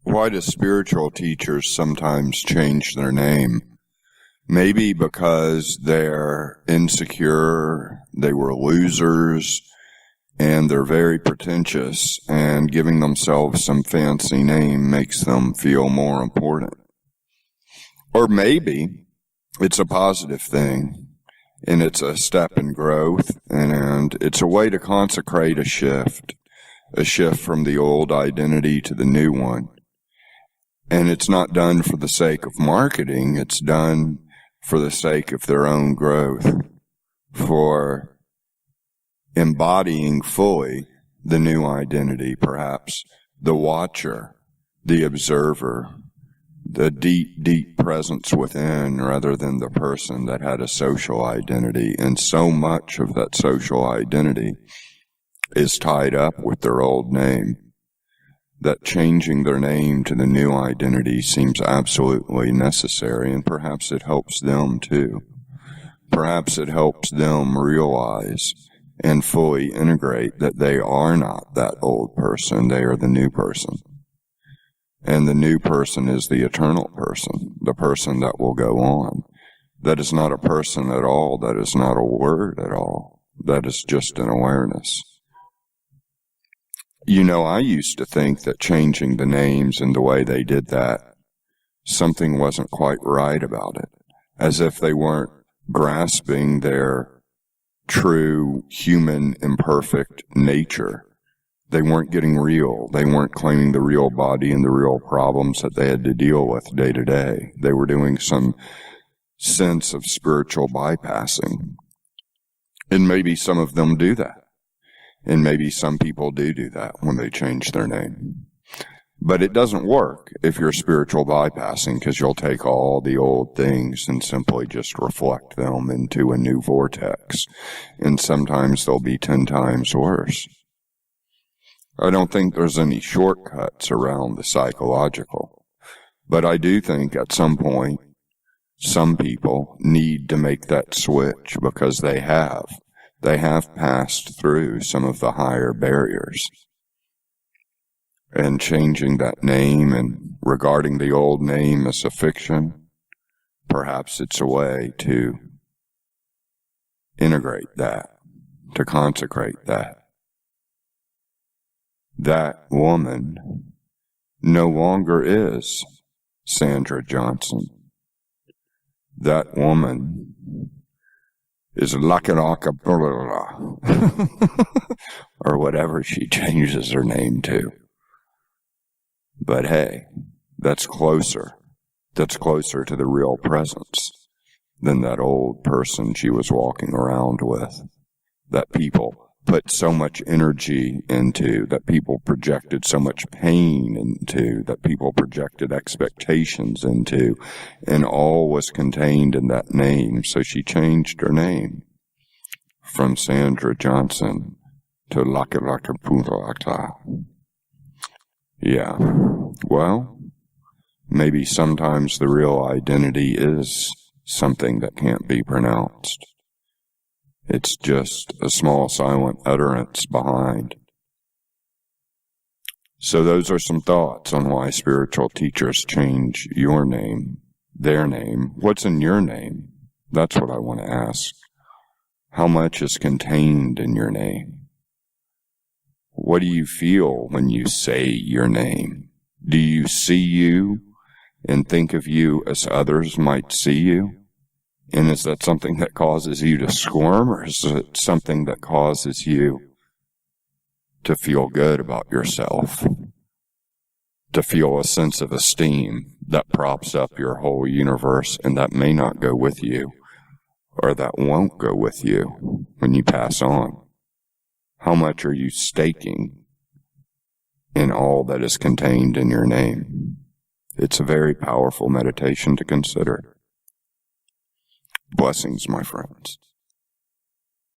Why do spiritual teachers sometimes change their name? Maybe because they're insecure, they were losers, and they're very pretentious, and giving themselves some fancy name makes them feel more important. Or maybe it's a positive thing, and it's a step in growth, and it's a way to consecrate a shift from the old identity to the new one. And it's not done for the sake of marketing, it's done for the sake of their own growth, for embodying fully the new identity, perhaps the watcher, the observer, the deep, deep presence within rather than the person that had a social identity. And so much of that social identity is tied up with their old name, that changing their name to the new identity seems absolutely necessary, and perhaps it helps them too. Perhaps it helps them realize and fully integrate that they are not that old person, they are the new person. And the new person is the eternal person, the person that will go on. That is not a person at all, that is not a word at all, that is just an awareness. You know, I used to think that changing the names and the way they did that, something wasn't quite right about it, as if they weren't grasping their true human imperfect nature. They weren't getting real. They weren't claiming the real body and the real problems that they had to deal with day to day. They were doing some sense of spiritual bypassing. And maybe some of them do that. And maybe some people do that when they change their name. But it doesn't work if you're spiritual bypassing, because you'll take all the old things and simply just reflect them into a new vortex. And sometimes they'll be 10 times worse. I don't think there's any shortcuts around the psychological. But I do think at some point, some people need to make that switch because they have passed through some of the higher barriers. And changing that name and regarding the old name as a fiction, perhaps it's a way to integrate that, to consecrate that. That woman no longer is Sandra Johnson. That woman is Lakanaka or whatever she changes her name to. But hey, that's closer. That's closer to the real presence than that old person she was walking around with, that people put so much energy into, that people projected so much pain into, that people projected expectations into, and all was contained in that name. So she changed her name from Sandra Johnson to Lakalakapulaka. Yeah, well, maybe sometimes the real identity is something that can't be pronounced. It's just a small silent utterance behind. So those are some thoughts on why spiritual teachers change your name, their name. What's in your name? That's what I want to ask. How much is contained in your name? What do you feel when you say your name? Do you see you and think of you as others might see you? And is that something that causes you to squirm, or is it something that causes you to feel good about yourself? To feel a sense of esteem that props up your whole universe and that may not go with you, or that won't go with you when you pass on? How much are you staking in all that is contained in your name? It's a very powerful meditation to consider. Blessings, my friends.